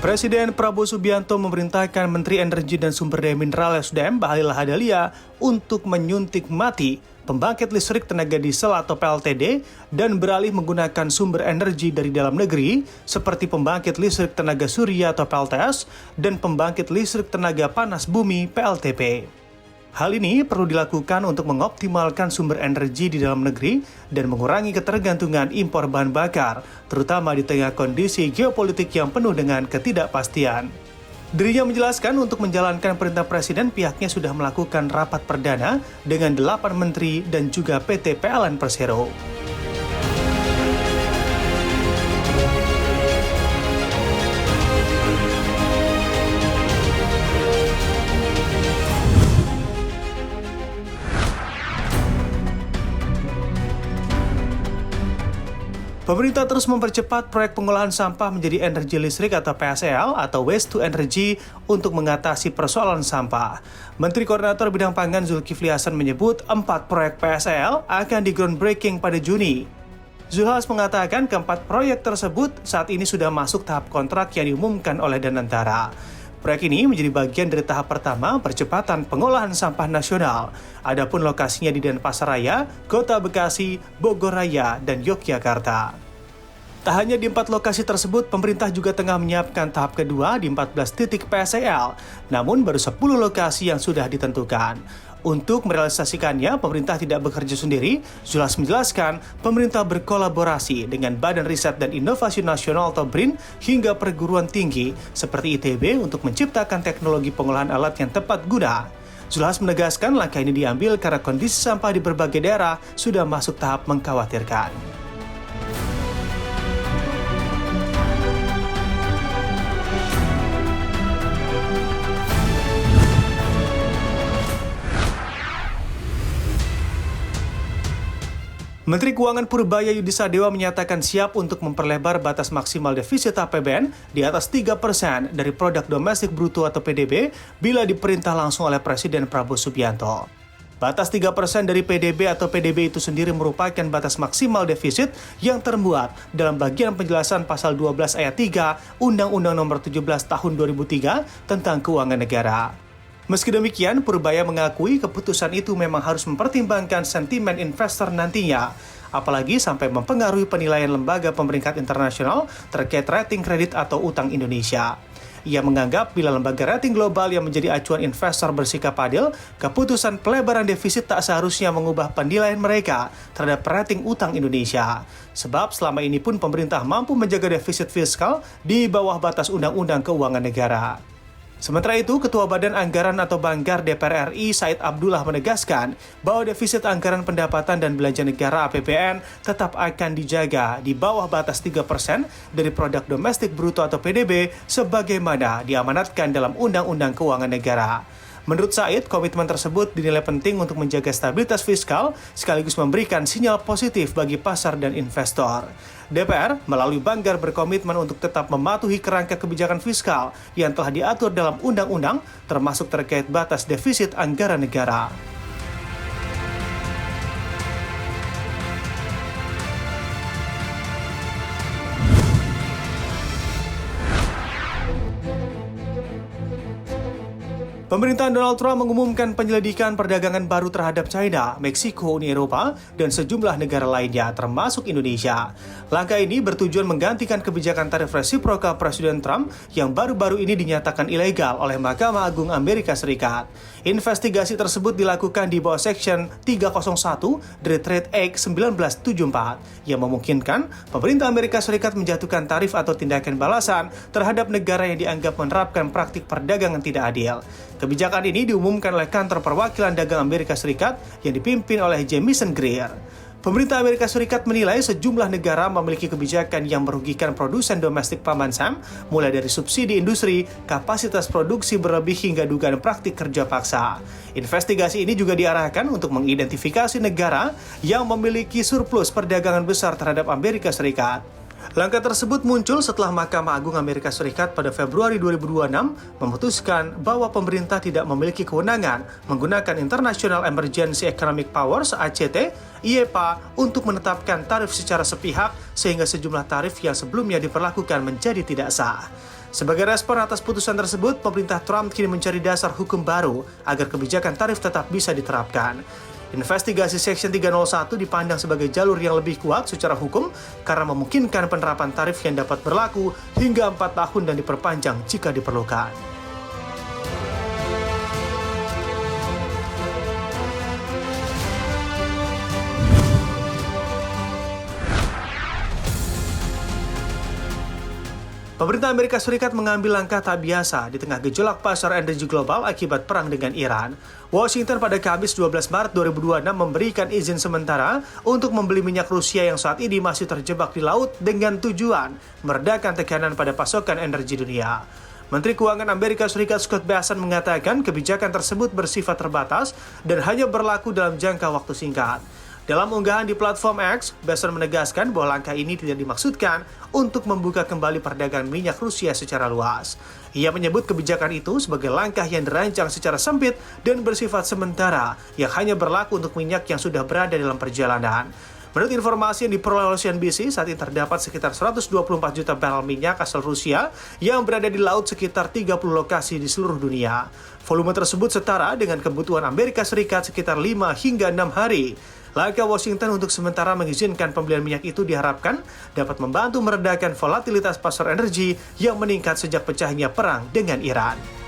Presiden Prabowo Subianto memerintahkan Menteri Energi dan Sumber Daya Mineral (SDM) Bahlil Lahadalia untuk menyuntik mati pembangkit listrik tenaga diesel atau PLTD dan beralih menggunakan sumber energi dari dalam negeri seperti pembangkit listrik tenaga surya atau PLTS dan pembangkit listrik tenaga panas bumi (PLTP). Hal ini perlu dilakukan untuk mengoptimalkan sumber energi di dalam negeri dan mengurangi ketergantungan impor bahan bakar, terutama di tengah kondisi geopolitik yang penuh dengan ketidakpastian. Dirinya menjelaskan untuk menjalankan perintah Presiden, pihaknya sudah melakukan rapat perdana dengan 8 menteri dan juga PT PLN Persero. Pemerintah terus mempercepat proyek pengolahan sampah menjadi energi listrik atau PSEL atau Waste to Energy untuk mengatasi persoalan sampah. Menteri Koordinator Bidang Pangan Zulkifli Hasan menyebut 4 proyek PSEL akan di groundbreaking pada Juni. Zulhas mengatakan keempat proyek tersebut saat ini sudah masuk tahap kontrak yang diumumkan oleh Danantara. Proyek ini menjadi bagian dari tahap pertama percepatan pengolahan sampah nasional. Adapun lokasinya di Denpasar Raya, Kota Bekasi, Bogor Raya, dan Yogyakarta. Tak hanya di 4 lokasi tersebut, pemerintah juga tengah menyiapkan tahap kedua di 14 titik PSEL, namun baru 10 lokasi yang sudah ditentukan. Untuk merealisasikannya, pemerintah tidak bekerja sendiri. Zulhas menjelaskan, pemerintah berkolaborasi dengan Badan Riset dan Inovasi Nasional atau BRIN hingga perguruan tinggi seperti ITB untuk menciptakan teknologi pengolahan alat yang tepat guna. Zulhas menegaskan langkah ini diambil karena kondisi sampah di berbagai daerah sudah masuk tahap mengkhawatirkan. Menteri Keuangan Purbaya Yudisadewa menyatakan siap untuk memperlebar batas maksimal defisit APBN di atas 3% dari produk domestik bruto atau PDB bila diperintah langsung oleh Presiden Prabowo Subianto. Batas 3% dari PDB atau PDB itu sendiri merupakan batas maksimal defisit yang termuat dalam bagian penjelasan pasal 12 ayat 3 Undang-Undang Nomor 17 Tahun 2003 tentang Keuangan Negara. Meski demikian, Purbaya mengakui keputusan itu memang harus mempertimbangkan sentimen investor nantinya, apalagi sampai mempengaruhi penilaian lembaga pemeringkat internasional terkait rating kredit atau utang Indonesia. Ia menganggap bila lembaga rating global yang menjadi acuan investor bersikap adil, keputusan pelebaran defisit tak seharusnya mengubah penilaian mereka terhadap rating utang Indonesia. Sebab selama ini pun pemerintah mampu menjaga defisit fiskal di bawah batas Undang-Undang Keuangan Negara. Sementara itu, Ketua Badan Anggaran atau Banggar DPR RI Said Abdullah menegaskan bahwa defisit anggaran pendapatan dan belanja negara APBN tetap akan dijaga di bawah batas 3% dari produk domestik bruto atau PDB sebagaimana diamanatkan dalam Undang-Undang Keuangan Negara. Menurut Said, komitmen tersebut dinilai penting untuk menjaga stabilitas fiskal sekaligus memberikan sinyal positif bagi pasar dan investor. DPR melalui Banggar berkomitmen untuk tetap mematuhi kerangka kebijakan fiskal yang telah diatur dalam undang-undang termasuk terkait batas defisit anggaran negara. Pemerintahan Donald Trump mengumumkan penyelidikan perdagangan baru terhadap China, Meksiko, Uni Eropa, dan sejumlah negara lainnya, termasuk Indonesia. Langkah ini bertujuan menggantikan kebijakan tarif resiprokal Presiden Trump yang baru-baru ini dinyatakan ilegal oleh Mahkamah Agung Amerika Serikat. Investigasi tersebut dilakukan di bawah Section 301 dari Trade Act 1974 yang memungkinkan pemerintah Amerika Serikat menjatuhkan tarif atau tindakan balasan terhadap negara yang dianggap menerapkan praktik perdagangan tidak adil. Kebijakan ini diumumkan oleh Kantor Perwakilan Dagang Amerika Serikat yang dipimpin oleh Jamieson Greer. Pemerintah Amerika Serikat menilai sejumlah negara memiliki kebijakan yang merugikan produsen domestik Paman Sam, mulai dari subsidi industri, kapasitas produksi berlebih hingga dugaan praktik kerja paksa. Investigasi ini juga diarahkan untuk mengidentifikasi negara yang memiliki surplus perdagangan besar terhadap Amerika Serikat. Langkah tersebut muncul setelah Mahkamah Agung Amerika Serikat pada Februari 2026 memutuskan bahwa pemerintah tidak memiliki kewenangan menggunakan International Emergency Economic Powers (ACT) IEPA untuk menetapkan tarif secara sepihak sehingga sejumlah tarif yang sebelumnya diberlakukan menjadi tidak sah. Sebagai respon atas putusan tersebut, pemerintah Trump kini mencari dasar hukum baru agar kebijakan tarif tetap bisa diterapkan. Investigasi Section 301 dipandang sebagai jalur yang lebih kuat secara hukum karena memungkinkan penerapan tarif yang dapat berlaku hingga 4 tahun dan diperpanjang jika diperlukan. Pemerintah Amerika Serikat mengambil langkah tak biasa di tengah gejolak pasar energi global akibat perang dengan Iran. Washington pada Kamis 12 Maret 2026 memberikan izin sementara untuk membeli minyak Rusia yang saat ini masih terjebak di laut dengan tujuan meredakan tekanan pada pasokan energi dunia. Menteri Keuangan Amerika Serikat Scott Bessent mengatakan kebijakan tersebut bersifat terbatas dan hanya berlaku dalam jangka waktu singkat. Dalam unggahan di platform X, Bessent menegaskan bahwa langkah ini tidak dimaksudkan untuk membuka kembali perdagangan minyak Rusia secara luas. Ia menyebut kebijakan itu sebagai langkah yang dirancang secara sempit dan bersifat sementara, yang hanya berlaku untuk minyak yang sudah berada dalam perjalanan. Menurut informasi yang diperoleh oleh CNBC, saat ini terdapat sekitar 124 juta barel minyak asal Rusia yang berada di laut sekitar 30 lokasi di seluruh dunia. Volume tersebut setara dengan kebutuhan Amerika Serikat sekitar 5 hingga 6 hari. Langkah Washington untuk sementara mengizinkan pembelian minyak itu diharapkan dapat membantu meredakan volatilitas pasar energi yang meningkat sejak pecahnya perang dengan Iran.